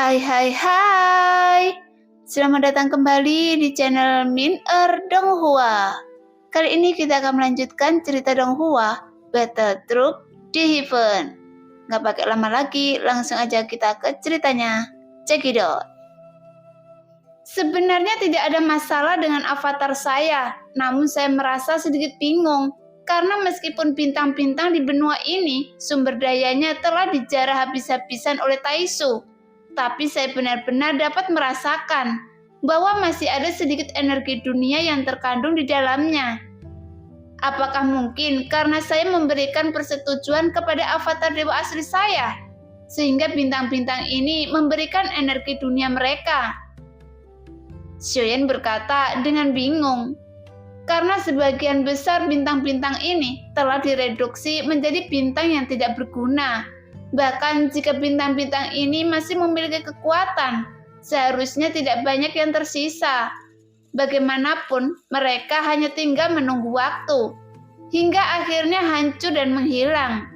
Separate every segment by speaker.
Speaker 1: Hai. Selamat datang kembali di channel Min Donghua. Kali ini kita akan melanjutkan cerita Donghua, Battle Troop di Heaven. Gak pakai lama lagi, langsung aja kita ke ceritanya. Check it out. Sebenarnya tidak ada masalah dengan avatar saya, namun saya merasa sedikit bingung. Karena meskipun bintang-bintang di benua ini, sumber dayanya telah dijarah habis-habisan oleh Taisu. Tapi saya benar-benar dapat merasakan bahwa masih ada sedikit energi dunia yang terkandung di dalamnya. Apakah mungkin karena saya memberikan persetujuan kepada avatar dewa asli saya, sehingga bintang-bintang ini memberikan energi dunia mereka? Xiaoyan berkata dengan bingung. Karena sebagian besar bintang-bintang ini telah direduksi menjadi bintang yang tidak berguna. Bahkan jika bintang-bintang ini masih memiliki kekuatan, seharusnya tidak banyak yang tersisa. Bagaimanapun, mereka hanya tinggal menunggu waktu, hingga akhirnya hancur dan menghilang.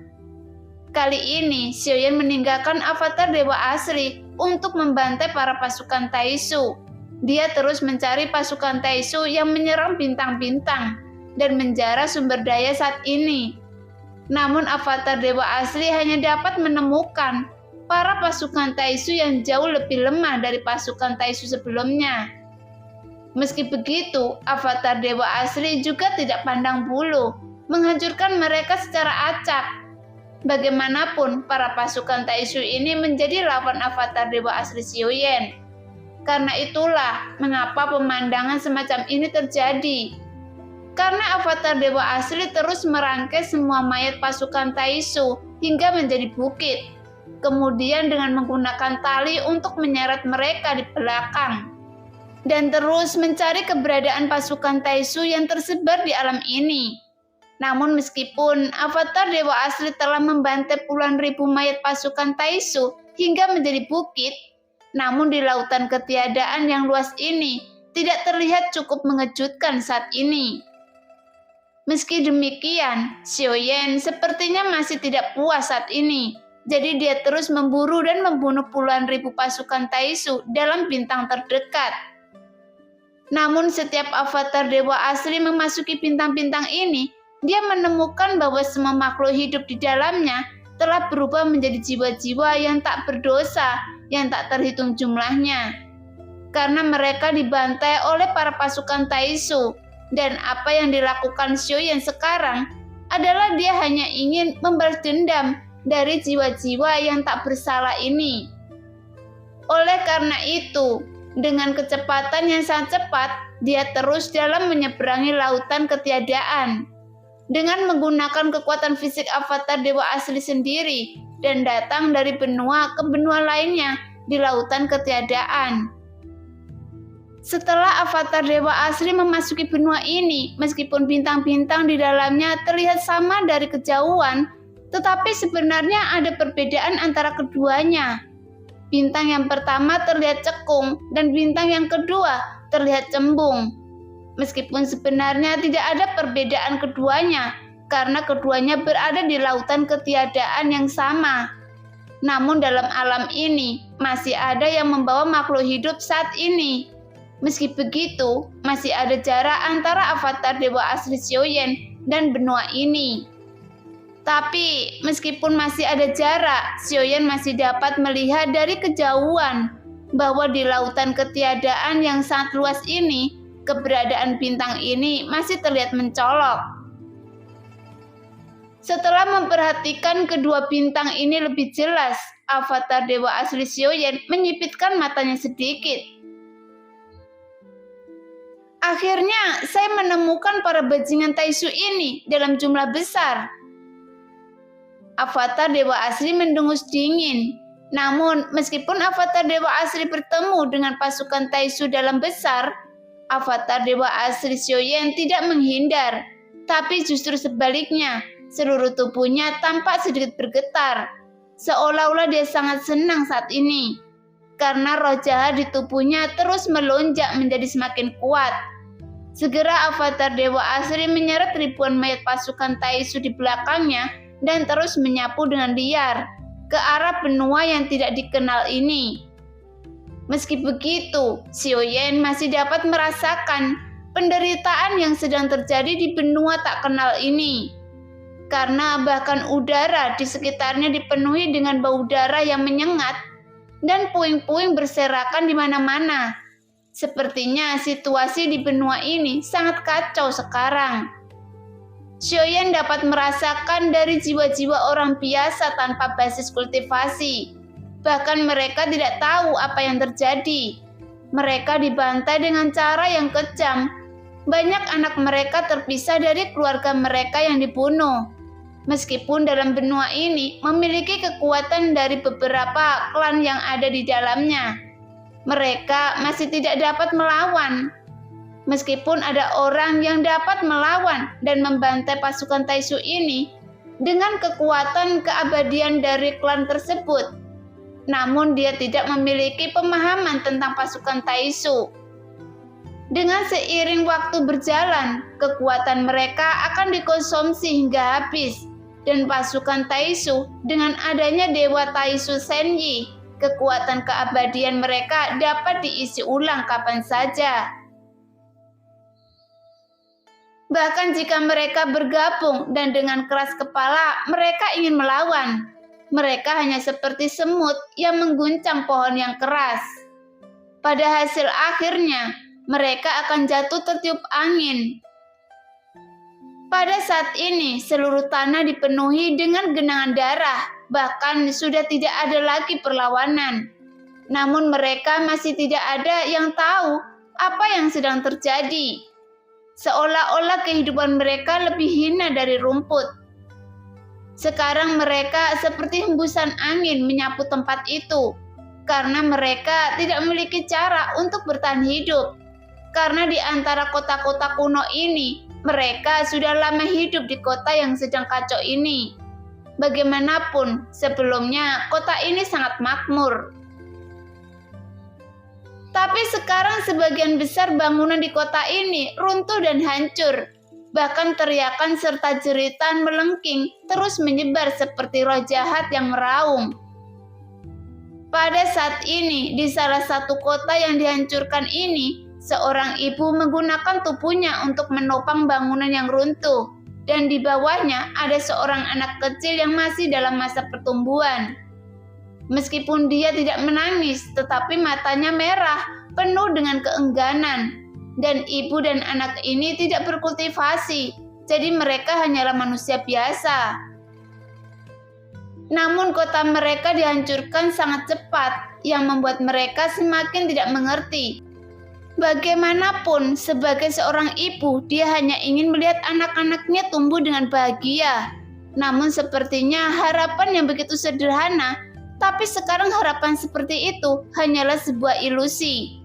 Speaker 1: Kali ini, Xiaoyan meninggalkan avatar dewa asli untuk membantai para pasukan Taisu. Dia terus mencari pasukan Taisu yang menyerang bintang-bintang dan menjara sumber daya saat ini. Namun avatar dewa asli hanya dapat menemukan para pasukan Taisu yang jauh lebih lemah dari pasukan Taisu sebelumnya. Meski begitu, avatar dewa asli juga tidak pandang bulu, menghancurkan mereka secara acak. Bagaimanapun, para pasukan Taisu ini menjadi lawan avatar dewa asli Xiaoyan. Karena itulah mengapa pemandangan semacam ini terjadi. Karena avatar dewa asli terus merangkai semua mayat pasukan Taisu hingga menjadi bukit. Kemudian dengan menggunakan tali untuk menyeret mereka di belakang. Dan terus mencari keberadaan pasukan Taisu yang tersebar di alam ini. Namun meskipun avatar dewa asli telah membantai puluhan ribu mayat pasukan Taisu hingga menjadi bukit, namun di lautan ketiadaan yang luas ini tidak terlihat cukup mengejutkan saat ini. Meski demikian, Xiaoyan sepertinya masih tidak puas saat ini. Jadi dia terus memburu dan membunuh puluhan ribu pasukan Taisu dalam bintang terdekat. Namun setiap avatar dewa asli memasuki bintang-bintang ini, dia menemukan bahwa semua makhluk hidup di dalamnya telah berubah menjadi jiwa-jiwa yang tak berdosa, yang tak terhitung jumlahnya. Karena mereka dibantai oleh para pasukan Taisu, dan apa yang dilakukan Xiaoyan sekarang adalah dia hanya ingin membalas dendam dari jiwa-jiwa yang tak bersalah ini. Oleh karena itu, dengan kecepatan yang sangat cepat, dia terus dalam menyeberangi lautan ketiadaan. Dengan menggunakan kekuatan fisik avatar dewa asli sendiri dan datang dari benua ke benua lainnya di lautan ketiadaan. Setelah avatar dewa asli memasuki benua ini, meskipun bintang-bintang di dalamnya terlihat sama dari kejauhan, tetapi sebenarnya ada perbedaan antara keduanya. Bintang yang pertama terlihat cekung dan bintang yang kedua terlihat cembung. Meskipun sebenarnya tidak ada perbedaan keduanya, karena keduanya berada di lautan ketiadaan yang sama. Namun dalam alam ini, masih ada yang membawa makhluk hidup saat ini. Meski begitu, masih ada jarak antara avatar dewa asli Xiaoyan dan benua ini. Tapi, meskipun masih ada jarak, Xiaoyan masih dapat melihat dari kejauhan bahwa di lautan ketiadaan yang sangat luas ini, keberadaan bintang ini masih terlihat mencolok. Setelah memperhatikan kedua bintang ini lebih jelas, avatar dewa asli Xiaoyan menyipitkan matanya sedikit. Akhirnya, saya menemukan para bajingan Taisu ini dalam jumlah besar. Avatar dewa asli mendengus dingin. Namun, meskipun avatar dewa asli bertemu dengan pasukan Taisu dalam besar, avatar dewa asli Xiaoyan tidak menghindar, tapi justru sebaliknya, seluruh tubuhnya tampak sedikit bergetar, seolah-olah dia sangat senang saat ini, karena roh jahat di tubuhnya terus melonjak menjadi semakin kuat. Segera avatar dewa asli menyeret ribuan mayat pasukan Taisu di belakangnya dan terus menyapu dengan liar ke arah benua yang tidak dikenal ini. Meski begitu, Xiaoyan masih dapat merasakan penderitaan yang sedang terjadi di benua tak kenal ini. Karena bahkan udara di sekitarnya dipenuhi dengan bau darah yang menyengat dan puing-puing berserakan di mana-mana. Sepertinya situasi di benua ini sangat kacau sekarang. Xiaoyan dapat merasakan dari jiwa-jiwa orang biasa tanpa basis kultivasi. Bahkan mereka tidak tahu apa yang terjadi. Mereka dibantai dengan cara yang kejam. Banyak anak mereka terpisah dari keluarga mereka yang dibunuh. Meskipun dalam benua ini memiliki kekuatan dari beberapa klan yang ada di dalamnya, mereka masih tidak dapat melawan. Meskipun ada orang yang dapat melawan dan membantai pasukan Taisu ini dengan kekuatan keabadian dari klan tersebut, namun dia tidak memiliki pemahaman tentang pasukan Taisu. Dengan seiring waktu berjalan, kekuatan mereka akan dikonsumsi hingga habis, dan pasukan Taisu dengan adanya Dewa Taisu Senyi, kekuatan keabadian mereka dapat diisi ulang kapan saja. Bahkan jika mereka bergabung dan dengan keras kepala mereka ingin melawan, mereka hanya seperti semut yang mengguncang pohon yang keras. Pada hasil akhirnya, mereka akan jatuh tertiup angin. Pada saat ini, seluruh tanah dipenuhi dengan genangan darah, bahkan sudah tidak ada lagi perlawanan. Namun mereka masih tidak ada yang tahu apa yang sedang terjadi. Seolah-olah kehidupan mereka lebih hina dari rumput. Sekarang mereka seperti hembusan angin menyapu tempat itu, karena mereka tidak memiliki cara untuk bertahan hidup. Karena di antara kota-kota kuno ini, mereka sudah lama hidup di kota yang sedang kacau ini. Bagaimanapun, sebelumnya kota ini sangat makmur. Tapi sekarang sebagian besar bangunan di kota ini runtuh dan hancur. Bahkan teriakan serta jeritan melengking terus menyebar seperti roh jahat yang meraung. Pada saat ini, di salah satu kota yang dihancurkan ini, seorang ibu menggunakan tubuhnya untuk menopang bangunan yang runtuh, dan di bawahnya ada seorang anak kecil yang masih dalam masa pertumbuhan. Meskipun dia tidak menangis, tetapi matanya merah, penuh dengan keengganan. Dan ibu dan anak ini tidak berkultivasi, jadi mereka hanyalah manusia biasa. Namun kota mereka dihancurkan sangat cepat, yang membuat mereka semakin tidak mengerti. Bagaimanapun, sebagai seorang ibu, dia hanya ingin melihat anak-anaknya tumbuh dengan bahagia. Namun sepertinya harapan yang begitu sederhana, tapi sekarang harapan seperti itu hanyalah sebuah ilusi.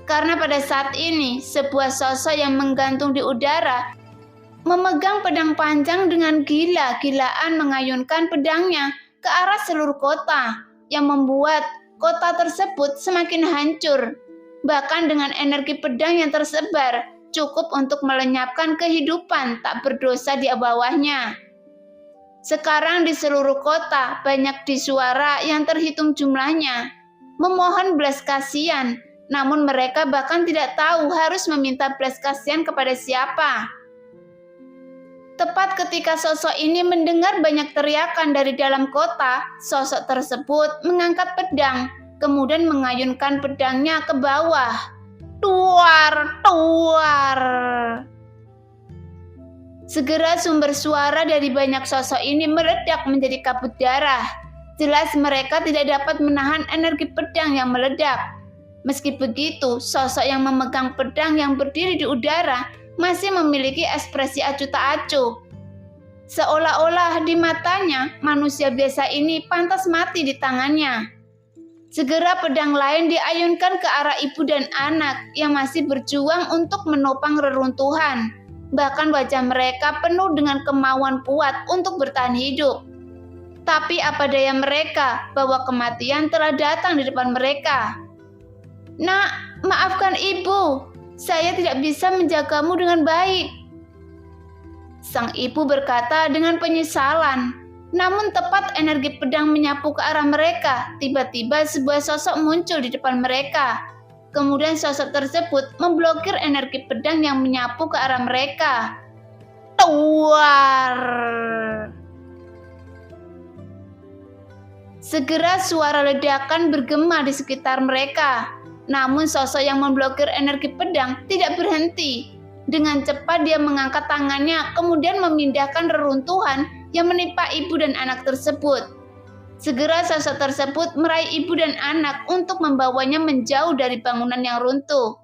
Speaker 1: Karena pada saat ini, sebuah sosok yang menggantung di udara, memegang pedang panjang dengan gila-gilaan mengayunkan pedangnya ke arah seluruh kota, yang membuat kota tersebut semakin hancur. Bahkan dengan energi pedang yang tersebar, cukup untuk melenyapkan kehidupan tak berdosa di bawahnya. Sekarang di seluruh kota, banyak disuara yang terhitung jumlahnya, memohon belas kasihan. Namun mereka bahkan tidak tahu harus meminta belas kasihan kepada siapa. Tepat ketika sosok ini mendengar banyak teriakan dari dalam kota, sosok tersebut mengangkat pedang, kemudian mengayunkan pedangnya ke bawah. Tuar, tuar. Segera sumber suara dari banyak sosok ini meledak menjadi kabut darah. Jelas mereka tidak dapat menahan energi pedang yang meledak. Meski begitu, sosok yang memegang pedang yang berdiri di udara masih memiliki ekspresi acuh tak acuh. Seolah-olah di matanya, manusia biasa ini pantas mati di tangannya. Segera pedang lain diayunkan ke arah ibu dan anak yang masih berjuang untuk menopang reruntuhan. Bahkan wajah mereka penuh dengan kemauan kuat untuk bertahan hidup. Tapi apa daya mereka bahwa kematian telah datang di depan mereka. Nak, maafkan ibu, saya tidak bisa menjagamu dengan baik. Sang ibu berkata dengan penyesalan. Namun tepat energi pedang menyapu ke arah mereka, tiba-tiba sebuah sosok muncul di depan mereka. Kemudian sosok tersebut memblokir energi pedang yang menyapu ke arah mereka. Tuar! Segera suara ledakan bergema di sekitar mereka. Namun sosok yang memblokir energi pedang tidak berhenti. Dengan cepat dia mengangkat tangannya, kemudian memindahkan reruntuhan yang menimpa ibu dan anak tersebut. Segera sosok tersebut meraih ibu dan anak untuk membawanya menjauh dari bangunan yang runtuh.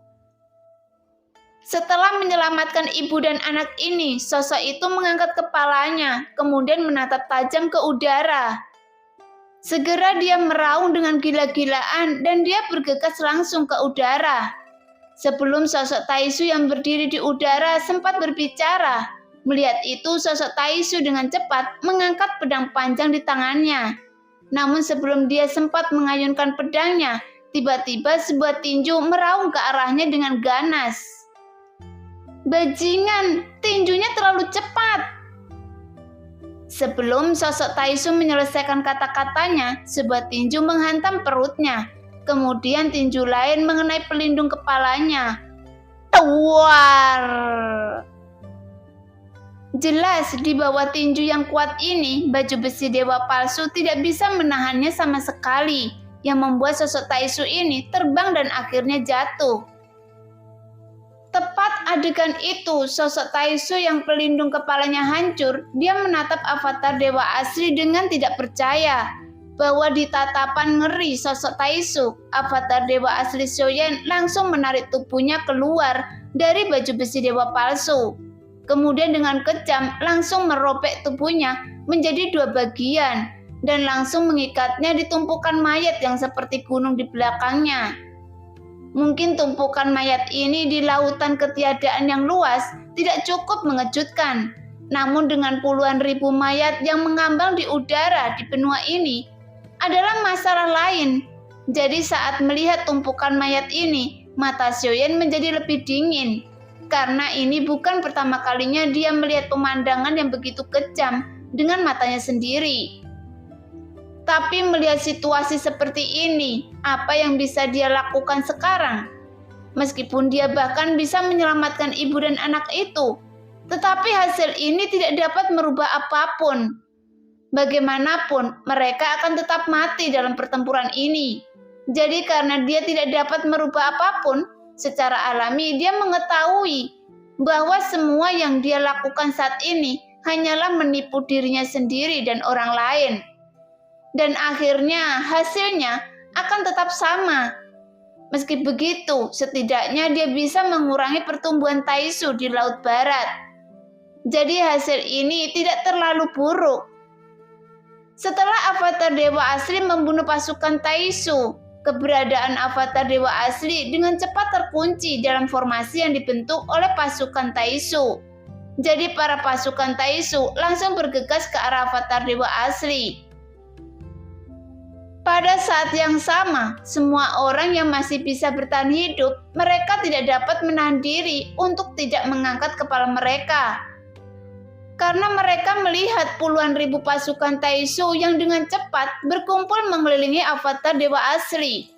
Speaker 1: Setelah menyelamatkan ibu dan anak ini, sosok itu mengangkat kepalanya, kemudian menatap tajam ke udara. Segera dia meraung dengan gila-gilaan dan dia bergegas langsung ke udara. Sebelum sosok Taisu yang berdiri di udara sempat berbicara, melihat itu sosok Taisu dengan cepat mengangkat pedang panjang di tangannya. Namun sebelum dia sempat mengayunkan pedangnya, tiba-tiba sebuah tinju meraung ke arahnya dengan ganas. Bajingan, tinjunya terlalu cepat. Sebelum sosok Taisu menyelesaikan kata-katanya, sebuah tinju menghantam perutnya. Kemudian tinju lain mengenai pelindung kepalanya. Tuar! Jelas di bawah tinju yang kuat ini, baju besi dewa palsu tidak bisa menahannya sama sekali, yang membuat sosok Taisu ini terbang dan akhirnya jatuh. Tepat adegan itu, sosok Taisu yang pelindung kepalanya hancur, dia menatap avatar dewa asli dengan tidak percaya. Bahwa di tatapan ngeri sosok Taisu, avatar dewa asli Shoyen langsung menarik tubuhnya keluar dari baju besi dewa palsu. Kemudian dengan kejam langsung merobek tubuhnya menjadi dua bagian dan langsung mengikatnya di tumpukan mayat yang seperti gunung di belakangnya. Mungkin tumpukan mayat ini di lautan ketiadaan yang luas tidak cukup mengejutkan. Namun dengan puluhan ribu mayat yang mengambang di udara di benua ini adalah masalah lain. Jadi saat melihat tumpukan mayat ini, mata Shoyen menjadi lebih dingin. Karena ini bukan pertama kalinya dia melihat pemandangan yang begitu kejam dengan matanya sendiri. Tapi melihat situasi seperti ini, apa yang bisa dia lakukan sekarang? Meskipun dia bahkan bisa menyelamatkan ibu dan anak itu, tetapi hasil ini tidak dapat merubah apapun. Bagaimanapun, mereka akan tetap mati dalam pertempuran ini. Jadi karena dia tidak dapat merubah apapun, secara alami dia mengetahui bahwa semua yang dia lakukan saat ini hanyalah menipu dirinya sendiri dan orang lain. Dan akhirnya hasilnya akan tetap sama. Meski begitu, setidaknya dia bisa mengurangi pertumbuhan Taisu di Laut Barat. Jadi hasil ini tidak terlalu buruk. Setelah avatar dewa asli membunuh pasukan Taisu, keberadaan avatar dewa asli dengan cepat terkunci dalam formasi yang dibentuk oleh pasukan Taisu. Jadi para pasukan Taisu langsung bergegas ke arah avatar dewa asli. Pada saat yang sama, semua orang yang masih bisa bertahan hidup, mereka tidak dapat menahan diri untuk tidak mengangkat kepala mereka. Karena mereka melihat puluhan ribu pasukan Taisu yang dengan cepat berkumpul mengelilingi avatar dewa asli.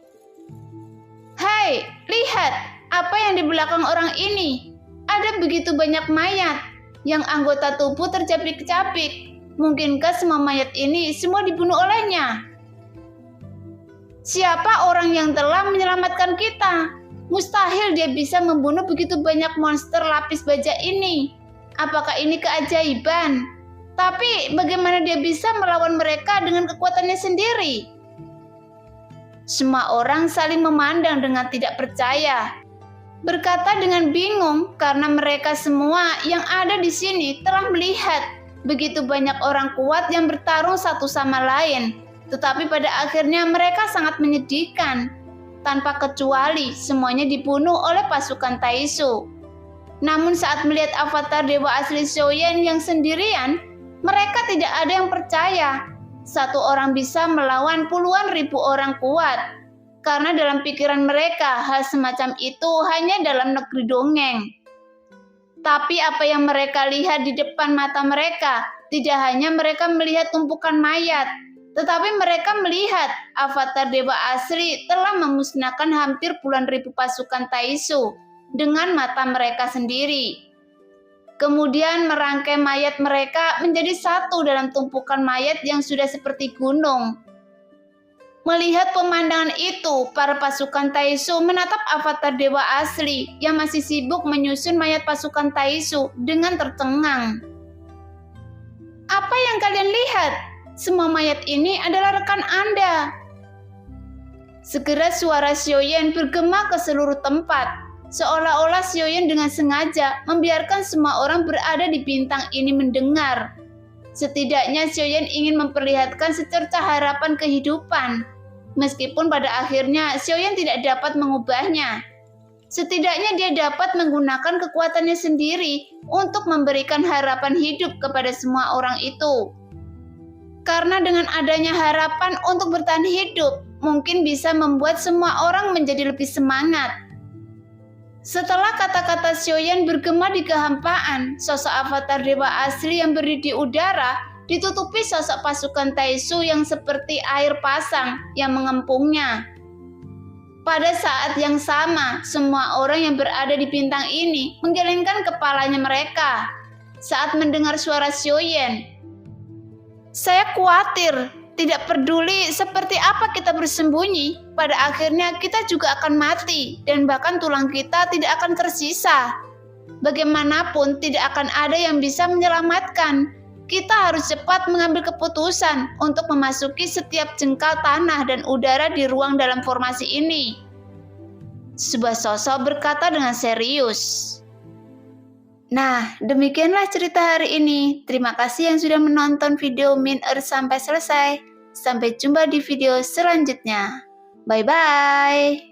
Speaker 1: Hai, lihat apa yang di belakang orang ini. Ada begitu banyak mayat, yang anggota tubuh tercapik-capik. Mungkinkah semua mayat ini semua dibunuh olehnya? Siapa orang yang telah menyelamatkan kita? Mustahil dia bisa membunuh begitu banyak monster lapis baja ini. Apakah ini keajaiban? Tapi bagaimana dia bisa melawan mereka dengan kekuatannya sendiri? Semua orang saling memandang dengan tidak percaya. Berkata dengan bingung karena mereka semua yang ada di sini telah melihat begitu banyak orang kuat yang bertarung satu sama lain. Tetapi pada akhirnya mereka sangat menyedihkan. Tanpa kecuali semuanya dibunuh oleh pasukan Taisu. Namun saat melihat avatar dewa asli Shoyen yang sendirian, mereka tidak ada yang percaya. Satu orang bisa melawan puluhan ribu orang kuat. Karena dalam pikiran mereka, hal semacam itu hanya dalam negeri dongeng. Tapi apa yang mereka lihat di depan mata mereka tidak hanya mereka melihat tumpukan mayat, tetapi mereka melihat avatar dewa asli telah memusnahkan hampir puluhan ribu pasukan Taisu dengan mata mereka sendiri. Kemudian merangkai mayat mereka menjadi satu dalam tumpukan mayat yang sudah seperti gunung. Melihat pemandangan itu, para pasukan Taisu menatap avatar dewa asli yang masih sibuk menyusun mayat pasukan Taisu dengan tercengang. Apa yang kalian lihat? Semua mayat ini adalah rekan Anda. Segera suara Xiaoyan bergema ke seluruh tempat, seolah-olah Xiaoyan dengan sengaja membiarkan semua orang berada di bintang ini mendengar. Setidaknya Xiaoyan ingin memperlihatkan secerca harapan kehidupan. Meskipun pada akhirnya Xiaoyan tidak dapat mengubahnya. Setidaknya dia dapat menggunakan kekuatannya sendiri untuk memberikan harapan hidup kepada semua orang itu. Karena dengan adanya harapan untuk bertahan hidup, mungkin bisa membuat semua orang menjadi lebih semangat. Setelah kata-kata Xiaoyan bergema di kehampaan, sosok avatar dewa asli yang berdiri di udara ditutupi sosok pasukan Taisu yang seperti air pasang yang mengepungnya. Pada saat yang sama, semua orang yang berada di bintang ini menggelengkan kepalanya mereka saat mendengar suara Xiaoyan. Saya khawatir, tidak peduli seperti apa kita bersembunyi, pada akhirnya kita juga akan mati dan bahkan tulang kita tidak akan tersisa. Bagaimanapun tidak akan ada yang bisa menyelamatkan. Kita harus cepat mengambil keputusan untuk memasuki setiap jengkal tanah dan udara di ruang dalam formasi ini. Sebuah sosok berkata dengan serius. Nah, demikianlah cerita hari ini. Terima kasih yang sudah menonton video Min Earth sampai selesai. Sampai jumpa di video selanjutnya. Bye-bye.